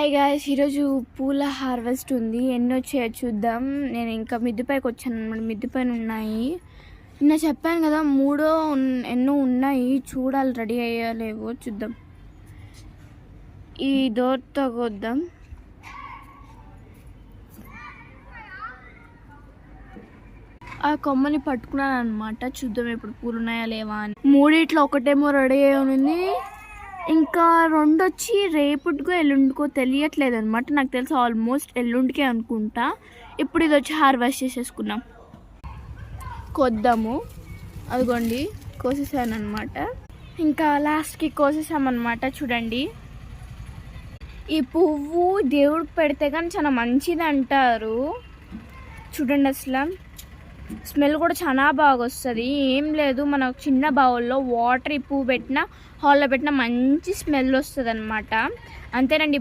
Hi guys, ఈరోజు పూల harvest ఉంది. ఎన్ని వచ్చాయో చూద్దాం. నేను ఇంకా మిద్దెపైకి వచ్చాను అన్నమాట. మిద్దెపైన ఉన్నాయి. నిన్న చెప్పాను కదా ఎన్నో ఉన్నాయి. చూడాలి రెడీ అయ్యాలేవో చూద్దాం. ఈ డోర్తో కొద్దాం. ఆ కొమ్మని పట్టుకున్నాను అనమాట. చూద్దాం ఇప్పుడు పూలు ఉన్నాయా లేవా అని. మూడిట్లో ఒకటేమో రెడీ అయ్యి ఉంది, ఇంకా రెండు వచ్చి రేపుటికో ఎల్లుండికో తెలియట్లేదు అనమాట. నాకు తెలిసి ఆల్మోస్ట్ ఎల్లుండికే అనుకుంటా. ఇప్పుడు ఇది వచ్చి హార్వెస్ట్ చేసేసుకున్నాం. కొద్దాము. అదిగోండి కోసేసాను అనమాట. ఇంకా లాస్ట్కి కోసేసామన్నమాట. చూడండి, ఈ పువ్వు దేవుడికి పెడితే కానీ చాలా మంచిది అంటారు. చూడండి, అసలు స్మెల్ కూడా చాలా బాగా వస్తుంది. ఏం లేదు, మన చిన్న బౌల్లో వాటర్ ఈ పువ్వు పెట్టినా హాల్లో పెట్టినా మంచి స్మెల్ వస్తుంది అనమాట. అంతేనండి.